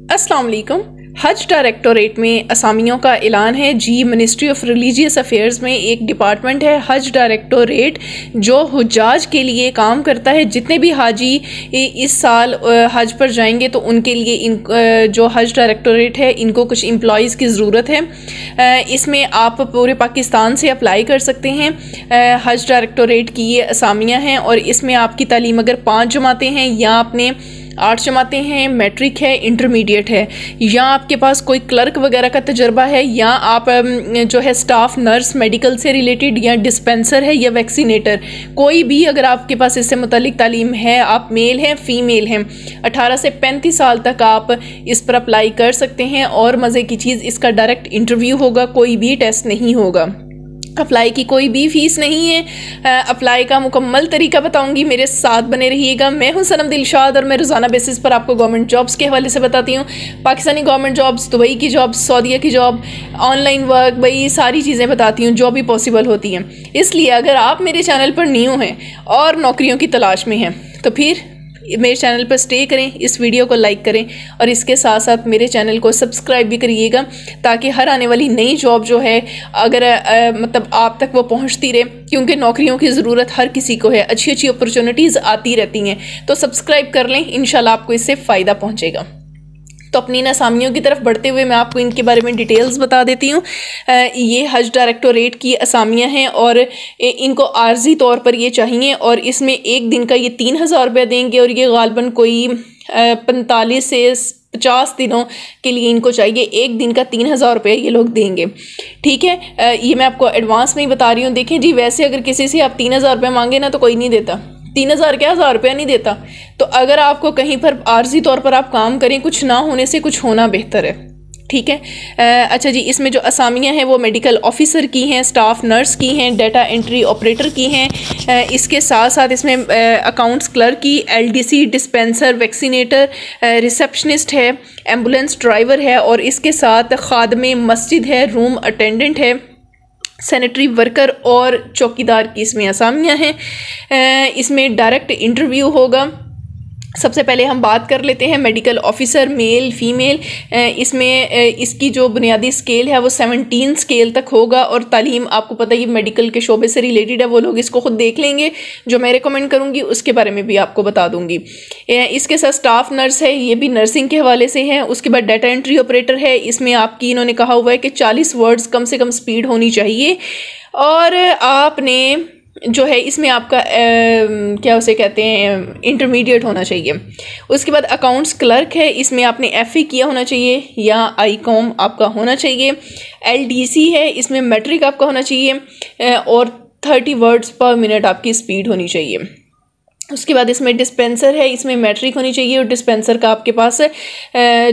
अस्सलाम वालेकुम। हज डायरेक्टोरेट में असामियों का ऐलान है जी। मिनिस्ट्री ऑफ रिलीजियस अफेयर्स में एक डिपार्टमेंट है हज डायरेक्टोरेट जो हुज्जाज के लिए काम करता है। जितने भी हाजी इस साल हज पर जाएंगे तो उनके लिए इन जो हज डायरेक्टोरेट है इनको कुछ एम्प्लॉयज़ की ज़रूरत है। इसमें आप पूरे पाकिस्तान से अप्लाई कर सकते हैं। हज डायरेक्टोरेट की ये असामियाँ हैं और इसमें आपकी तालीम अगर 5 जमातें हैं या आपने 8 जमातें हैं, मैट्रिक है, इंटरमीडिएट है, या आपके पास कोई क्लर्क वगैरह का तजर्बा है, या आप जो है स्टाफ नर्स मेडिकल से रिलेटेड या डिस्पेंसर है या वैक्सीनेटर, कोई भी अगर आपके पास इससे मुतालिक तालीम है, आप मेल हैं फीमेल हैं, 18 से 35 साल तक आप इस पर अप्लाई कर सकते हैं। और मज़े की चीज़, इसका डायरेक्ट इंटरव्यू होगा, कोई भी टेस्ट नहीं होगा, अप्लाई की कोई भी फ़ीस नहीं है। अप्लाई का मुकम्मल तरीका बताऊंगी, मेरे साथ बने रहिएगा। मैं हूं सनम दिलशाद और मैं रोज़ाना बेसिस पर आपको गवर्नमेंट जॉब्स के हवाले से बताती हूं। पाकिस्तानी गवर्नमेंट जॉब्स, दुबई की जॉब्स, सऊदीया की जॉब, ऑनलाइन वर्क, भाई सारी चीज़ें बताती हूँ जो भी पॉसिबल होती हैं। इसलिए अगर आप मेरे चैनल पर न्यू हैं और नौकरियों की तलाश में हैं तो फिर मेरे चैनल पर स्टे करें, इस वीडियो को लाइक करें और इसके साथ साथ मेरे चैनल को सब्सक्राइब भी करिएगा ताकि हर आने वाली नई जॉब जो है अगर मतलब आप तक वो पहुंचती रहे, क्योंकि नौकरियों की ज़रूरत हर किसी को है, अच्छी अच्छी अपॉर्चुनिटीज़ आती रहती हैं। तो सब्सक्राइब कर लें, इंशाल्लाह आपको इससे फ़ायदा पहुँचेगा। तो अपनी इन असामियों की तरफ बढ़ते हुए मैं आपको इनके बारे में डिटेल्स बता देती हूँ। ये हज डायरेक्टोरेट की असामियाँ हैं और इनको आर्जी तौर पर ये चाहिए और इसमें एक दिन का ये 3000 रुपये देंगे और ये गालबन कोई 45 से 50 दिनों के लिए इनको चाहिए। एक दिन का 3000 रुपये ये लोग देंगे, ठीक है। ये मैं आपको एडवांस में ही बता रही हूँ। देखें जी, वैसे अगर किसी से आप 3000 रुपये मांगे ना तो कोई नहीं देता, 3000 क्या 1000 रुपया नहीं देता। तो अगर आपको कहीं पर आर्जी तौर पर आप काम करें, कुछ ना होने से कुछ होना बेहतर है, ठीक है। अच्छा जी, इसमें जो असामियाँ हैं वो मेडिकल ऑफिसर की हैं, स्टाफ नर्स की हैं, डाटा एंट्री ऑपरेटर की हैं। इसके साथ साथ इसमें अकाउंट्स क्लर्क की, एलडीसी, डिस्पेंसर, वैक्सीनेटर, रिसेप्शनिस्ट है, एम्बुलेंस ड्राइवर है और इसके साथ खादमे मस्जिद है, रूम अटेंडेंट है, सैनिटरी वर्कर और चौकीदार की इसमें असामियाँ हैं। इसमें डायरेक्ट इंटरव्यू होगा। सबसे पहले हम बात कर लेते हैं मेडिकल ऑफिसर, मेल फीमेल। इसमें इसकी जो बुनियादी स्केल है वो 17 स्केल तक होगा और तालीम आपको पता है ये मेडिकल के शोबे से रिलेटेड है, वो लोग इसको खुद देख लेंगे। जो मैं रिकमेंड करूँगी उसके बारे में भी आपको बता दूँगी। इसके साथ स्टाफ नर्स है, ये भी नर्सिंग के हवाले से है। उसके बाद डाटा एंट्री ऑपरेटर है, इसमें आपकी इन्होंने कहा हुआ है कि 40 वर्ड्स कम से कम स्पीड होनी चाहिए और आपने जो है इसमें आपका क्या उसे कहते हैं इंटरमीडिएट होना चाहिए। उसके बाद अकाउंट्स क्लर्क है, इसमें आपने FE किया होना चाहिए या ICOM आपका होना चाहिए। LDC है, इसमें मैट्रिक आपका होना चाहिए और 30 वर्ड्स पर मिनट आपकी स्पीड होनी चाहिए। उसके बाद इसमें डिस्पेंसर है, इसमें मैट्रिक होनी चाहिए और डिस्पेंसर का आपके पास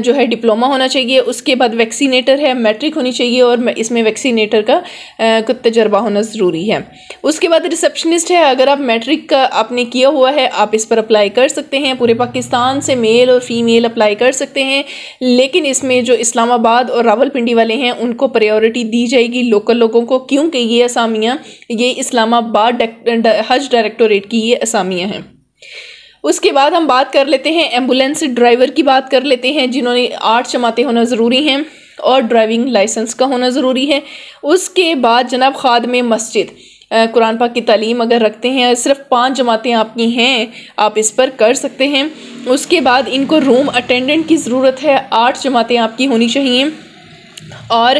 जो है डिप्लोमा होना चाहिए। उसके बाद वैक्सीनेटर है, मैट्रिक होनी चाहिए और इसमें वैक्सीनेटर का कुछ तजर्बा होना ज़रूरी है। उसके बाद रिसेप्शनिस्ट है, अगर आप मैट्रिक का आपने किया हुआ है आप इस पर अप्लाई कर सकते हैं। पूरे पाकिस्तान से मेल और फीमेल अप्लाई कर सकते हैं, लेकिन इसमें जो इस्लामाबाद और रावलपिंडी वाले हैं उनको प्रायोरिटी दी जाएगी लोकल लोगों को, क्योंकि ये असामियाँ ये इस्लामाबाद हज डायरेक्टोरेट की ये असामियाँ हैं। उसके बाद हम बात कर लेते हैं एम्बुलेंस ड्राइवर की बात कर लेते हैं, जिन्होंने 8 जमातें होना ज़रूरी हैं और ड्राइविंग लाइसेंस का होना ज़रूरी है। उसके बाद जनाब खादमे मस्जिद, कुरान पाक की तालीम अगर रखते हैं, सिर्फ 5 जमातें आपकी हैं, आप इस पर कर सकते हैं। उसके बाद इनको रूम अटेंडेंट की ज़रूरत है, 8 जमातें आपकी होनी चाहिए और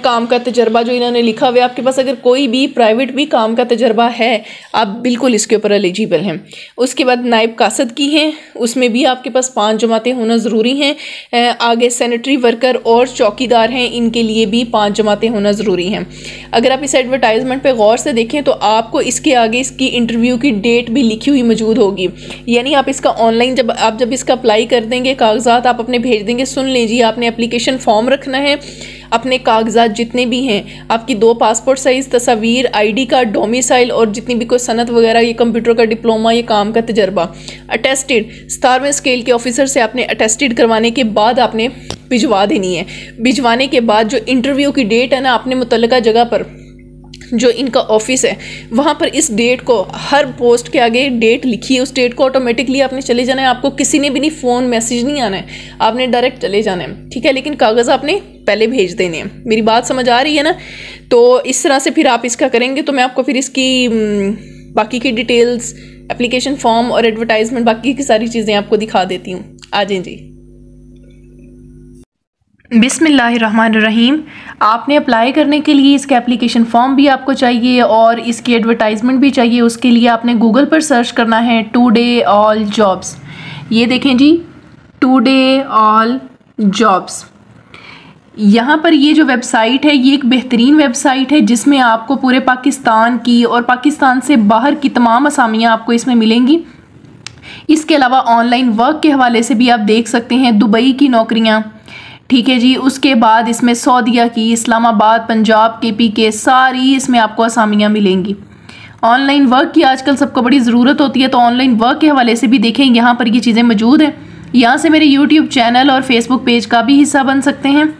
काम का तजर्बा जो इन्होंने लिखा हुआ है आपके पास अगर कोई भी प्राइवेट भी काम का तजर्बा है आप बिल्कुल इसके ऊपर एलिजिबल हैं। उसके बाद नायब कासद की हैं, उसमें भी आपके पास 5 जमातें होना ज़रूरी हैं। आगे सैनिटरी वर्कर और चौकीदार हैं, इनके लिए भी 5 जमातें होना ज़रूरी हैं। अगर आप इस एडवर्टाइजमेंट पे गौर से देखें तो आपको इसके आगे इसकी इंटरव्यू की डेट भी लिखी हुई मौजूद होगी, यानी आप इसका ऑनलाइन जब इसका अप्लाई कर देंगे, कागजात आप अपने भेज देंगे। सुन लीजिए, आपने एप्लीकेशन फॉर्म रखना है, अपने कागजात जितने भी हैं, आपकी 2 पासपोर्ट साइज़ तस्वीर, ID कार्ड, डोमिसाइल और जितनी भी कोई सनत वगैरह, ये कंप्यूटर का डिप्लोमा, ये काम का तजर्बा, अटेस्टेड 17वें स्केल के ऑफिसर से आपने अटेस्टेड करवाने के बाद आपने भिजवा देनी है। भिजवाने के बाद जो इंटरव्यू की डेट है ना, आपने मुतल्लिका जगह पर जो इनका ऑफिस है वहाँ पर इस डेट को, हर पोस्ट के आगे डेट लिखी है, उस डेट को ऑटोमेटिकली आपने चले जाना है। आपको किसी ने भी नहीं फ़ोन मैसेज नहीं आना है, आपने डायरेक्ट चले जाना है, ठीक है। लेकिन कागज़ आपने पहले भेज देने हैं। मेरी बात समझ आ रही है ना? तो इस तरह से फिर आप इसका करेंगे तो मैं आपको फिर इसकी बाकी की डिटेल्स, एप्लीकेशन फॉर्म और एडवर्टाइजमेंट, बाकी की सारी चीज़ें आपको दिखा देती हूँ। आ जाएं जी। बिस्मिल्लाहिर्रहमानिर्रहीम। आपने अप्लाई करने के लिए इसका एप्लीकेशन फॉर्म भी आपको चाहिए और इसकी एडवर्टाइजमेंट भी चाहिए। उसके लिए आपने गूगल पर सर्च करना है टुडे ऑल जॉब्स। ये देखें जी, टुडे ऑल जॉब्स। यहाँ पर ये जो वेबसाइट है ये एक बेहतरीन वेबसाइट है जिसमें आपको पूरे पाकिस्तान की और पाकिस्तान से बाहर की तमाम असामियाँ आपको इसमें मिलेंगी। इसके अलावा ऑनलाइन वर्क के हवाले से भी आप देख सकते हैं, दुबई की नौकरियाँ, ठीक है जी। उसके बाद इसमें सऊदीया की, इस्लामाबाद, पंजाब, KP के सारी इसमें आपको असामियाँ मिलेंगी। ऑनलाइन वर्क की आजकल सबको बड़ी ज़रूरत होती है, तो ऑनलाइन वर्क के हवाले से भी देखें, यहाँ पर ये चीज़ें मौजूद हैं। यहाँ से मेरे YouTube चैनल और Facebook पेज का भी हिस्सा बन सकते हैं।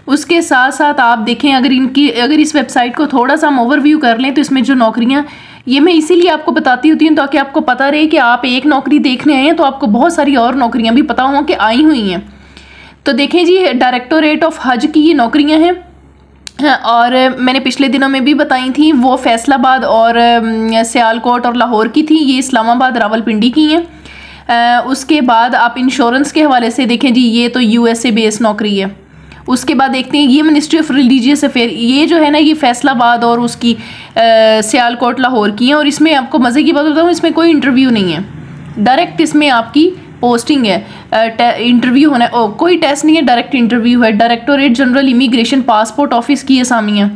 उसके साथ साथ आप देखें, अगर इस वेबसाइट को थोड़ा सा हम ओवरव्यू कर लें तो इसमें जो नौकरियाँ, ये मैं इसीलिए आपको बताती होती हूँ ताकि आपको पता रहे कि आप एक नौकरी देखने आए हैं तो आपको बहुत सारी और नौकरियाँ भी पता हों कि आई हुई हैं। तो देखें जी, डायरेक्टोरेट ऑफ हज की ये नौकरियां हैं और मैंने पिछले दिनों में भी बताई थी, वो फैसलाबाद और सियालकोट और लाहौर की थी। ये इस्लामाबाद, रावलपिंडी की हैं। उसके बाद आप इंश्योरेंस के हवाले से देखें जी, ये तो USA बेस्ड नौकरी है। उसके बाद देखते हैं ये मिनिस्ट्री ऑफ रिलीजियस अफेयर, ये जो है ना ये फैसलाबाद और उसकी सियालकोट, लाहौर की हैं। और इसमें आपको मज़े की बात बताऊँ, इसमें कोई इंटरव्यू नहीं है, डायरेक्ट इसमें आपकी पोस्टिंग है। इंटरव्यू होना है, कोई टेस्ट नहीं है, डायरेक्ट इंटरव्यू है। Directorate general immigration passport office की असामियाँ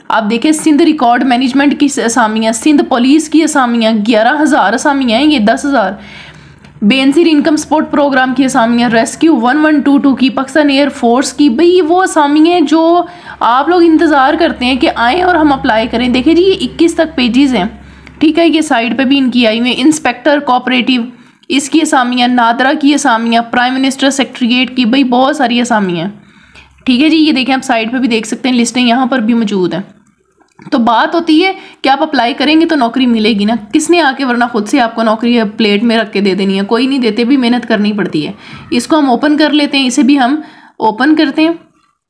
आप देखें, सिंध रिकॉर्ड मैनेजमेंट की असामियाँ, सिंध पुलिस की असामियाँ, 11,000 असामियाँ हैं, ये 10,000। बेनजीर इनकम सपोर्ट प्रोग्राम की असामियाँ, रेस्क्यू 1122 की, पाकिस्तान एयर फोर्स की। भाई ये वो असामियाँ हैं जो आप लोग इंतज़ार करते हैं कि आएँ और हम अप्लाई करें। देखिए जी, ये 21 तक पेजेस हैं, ठीक है। ये साइड पर भी इनकी आई हुई है। इंस्पेक्टर कोऑपरेटिव, इसकी असामियाँ, नादरा की असामियाँ, प्राइम मिनिस्टर सेक्रेटरीट की, भाई बहुत सारी असामियाँ, ठीक है जी। ये देखें, आप साइड पे भी देख सकते हैं, लिस्टें यहाँ पर भी मौजूद हैं। तो बात होती है कि आप अप्लाई करेंगे तो नौकरी मिलेगी ना, किसने आके, वरना खुद से आपको नौकरी प्लेट में रख के दे देनी है, कोई नहीं देते, भी मेहनत करनी पड़ती है। इसको हम ओपन कर लेते हैं, इसे भी हम ओपन करते हैं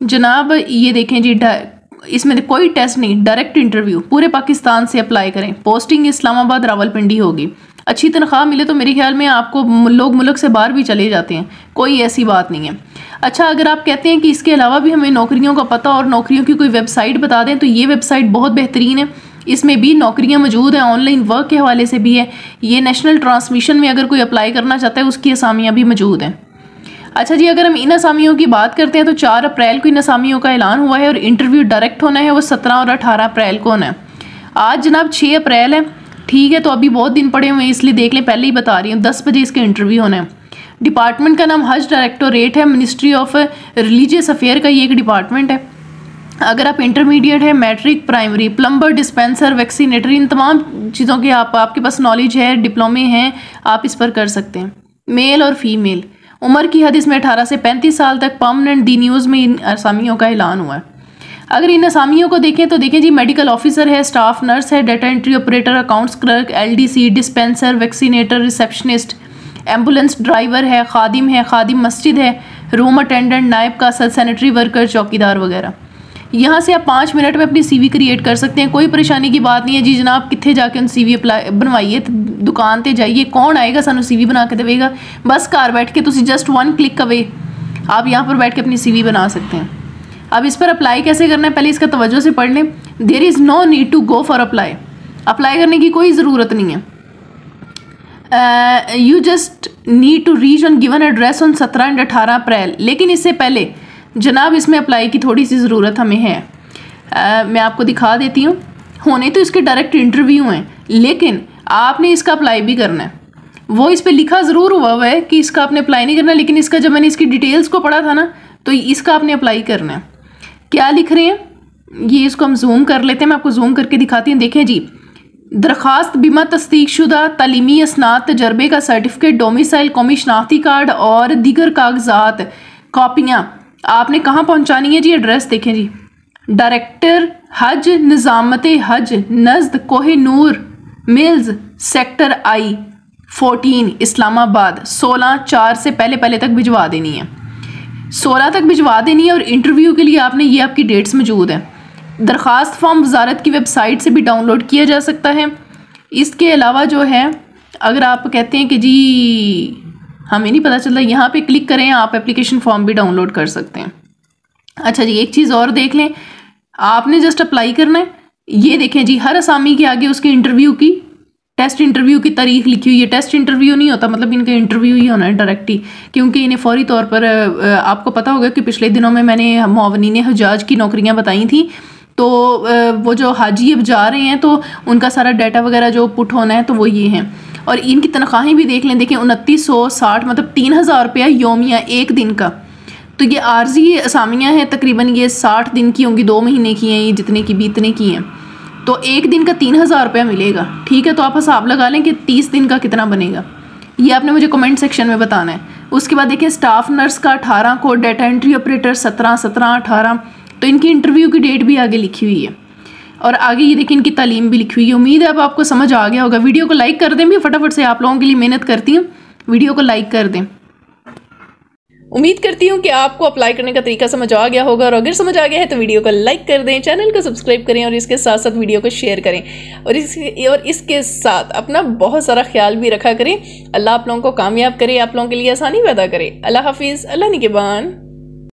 जनाब। ये देखें जी, इसमें कोई टेस्ट नहीं, डायरेक्ट इंटरव्यू, पूरे पाकिस्तान से अप्लाई करें। पोस्टिंग इस्लामाबाद, रावलपिंडी होगी। अच्छी तनख्वाह मिले तो मेरे ख्याल में आपको लोग मुल्क से बाहर भी चले जाते हैं, कोई ऐसी बात नहीं है। अच्छा, अगर आप कहते हैं कि इसके अलावा भी हमें नौकरियों का पता और नौकरियों की कोई वेबसाइट बता दें, तो ये वेबसाइट बहुत बेहतरीन है, इसमें भी नौकरियां मौजूद हैं, ऑनलाइन वर्क के हवाले से भी है। ये नेशनल ट्रांसमिशन में अगर कोई अप्लाई करना चाहता है उसकी असामियाँ भी मौजूद हैं। अच्छा जी, अगर हम इन असामियों की बात करते हैं तो 4 अप्रैल को इन असामियों का ऐलान हुआ है और इंटरव्यू डायरेक्ट होना है, वो 17 और 18 अप्रैल को होना है। आज जनाब 6 अप्रैल है, ठीक है, तो अभी बहुत दिन पड़े हुए हैं, इसलिए देख लें, पहले ही बता रही हूँ, 10 बजे इसके इंटरव्यू होना है। डिपार्टमेंट का नाम हज डायरेक्टोरेट है, मिनिस्ट्री ऑफ रिलीजियस अफेयर का ये एक डिपार्टमेंट है। अगर आप इंटरमीडिएट है, matric, primary, plumber, dispenser, vaccinator, इन तमाम चीज़ों के आपके पास नॉलेज है, डिप्लोमे हैं, आप इस पर कर सकते हैं। मेल और फीमेल, उम्र की हद इसमें 18 से 35 साल तक। परमानेंट दी न्यूज़ में इन असामियों का ऐलान हुआ है। अगर इन असामियों को देखें तो देखें जी, मेडिकल ऑफिसर है, स्टाफ नर्स है, data entry operator, accounts clerk, LDC, dispenser, vaccinator, receptionist, ambulance driver है, खादिम मस्जिद है, रूम अटेंडेंट, नायब कासद, सैनिटरी वर्कर, चौकीदार वगैरह। यहाँ से आप 5 मिनट में अपनी CV क्रिएट कर सकते हैं, कोई परेशानी की बात नहीं है जी। जनाब कितने जाके उन CV अप्लाई बनवाइए, दुकान पर जाइए, कौन आएगा सानू CV बना के देगा, बस घर बैठ के तुसी जस्ट 1 क्लिक अवे आप यहाँ पर बैठ के अपनी CV बना सकते हैं। अब इस पर अप्लाई कैसे करना है, पहले इसका तवज्जो से पढ़ लें। There is no need to go for apply, apply करने की कोई ज़रूरत नहीं है। You just need to reach on given address on 17 and 18 April. लेकिन इससे पहले जनाब इसमें अप्लाई की थोड़ी सी ज़रूरत हमें है। मैं आपको दिखा देती हूँ। होने तो इसके डायरेक्ट इंटरव्यू हैं, लेकिन आपने इसका अप्लाई भी करना है। वो इस पर लिखा ज़रूर हुआ है कि इसका आपने अप्लाई नहीं करना, लेकिन इसका जब मैंने इसकी डिटेल्स को पढ़ा था ना, तो इसका आपने अप्लाई करना है। क्या लिख रहे हैं ये, इसको हम जूम कर लेते हैं, मैं आपको जूम करके दिखाती हूँ। देखें जी, दरख्वास्त बीमा तस्दीक शुदा तलीमी असनाद तजर्बे का सर्टिफिकेट, डोमिसाइल, कौमी शनाख्ती कार्ड और दीगर कागजात कॉपियाँ आपने कहाँ पहुँचानी है जी। एड्रेस देखें जी, डायरेक्टर हज निज़ामत हज नज़द Kohinoor mills sector I 14 Islamabad 16/4 से पहले तक भिजवा देनी है। 16 तक भिजवा देनी है। और इंटरव्यू के लिए आपने ये आपकी डेट्स मौजूद है। दरख्वास्त फॉर्म वजारत की वेबसाइट से भी डाउनलोड किया जा सकता है। इसके अलावा जो है, अगर आप कहते हैं कि जी हमें नहीं पता चलता, यहाँ पे क्लिक करें, आप एप्लीकेशन फॉर्म भी डाउनलोड कर सकते हैं। अच्छा जी, एक चीज़ और देख लें, आपने जस्ट अप्लाई करना है। ये देखें जी, हर असामी के आगे उसके इंटरव्यू की, टेस्ट इंटरव्यू की तारीख लिखी हुई है। टेस्ट इंटरव्यू नहीं होता, मतलब इनका इंटरव्यू ही होना है डायरेक्ट ही, क्योंकि इन्हें फौरी तौर पर आपको पता होगा कि पिछले दिनों में मैंने मुआवनीन हुज्जाज की नौकरियां बताई थी। तो वो जो हाजी अब जा रहे हैं तो उनका सारा डाटा वगैरह जो पुट होना है तो वो ये हैं। और इनकी तनख्वाहें भी देख लें, देखें 2960, मतलब 3000 रुपया योमिया एक दिन का। तो ये आर्जी असामियाँ हैं, तकरीबन ये 60 दिन की होंगी, 2 महीने की हैं, ये जितने की भी इतने की हैं। तो एक दिन का 3000 रुपया मिलेगा। ठीक है, तो आप हिसाब लगा लें कि 30 दिन का कितना बनेगा। ये आपने मुझे कमेंट सेक्शन में बताना है। उसके बाद देखिए, स्टाफ नर्स का 18 को, डाटा एंट्री ऑपरेटर 17, 18। तो इनकी इंटरव्यू की डेट भी आगे लिखी हुई है। और आगे ये देखिए, इनकी तालीम भी लिखी हुई है। उम्मीद है अब आपको समझ आ गया होगा। वीडियो को लाइक कर दें भी, फटाफट से आप लोगों के लिए मेहनत करती हूँ, वीडियो को लाइक कर दें। उम्मीद करती हूँ कि आपको अप्लाई करने का तरीका समझ आ गया होगा। और अगर समझ आ गया है तो वीडियो को लाइक कर दें, चैनल को सब्सक्राइब करें और इसके साथ साथ वीडियो को शेयर करें। और इसके साथ अपना बहुत सारा ख्याल भी रखा करें। अल्लाह आप लोगों को कामयाब करे, आप लोगों के लिए आसानी पैदा करे। अल्लाह हाफिज़, अल्लाह निगहबान।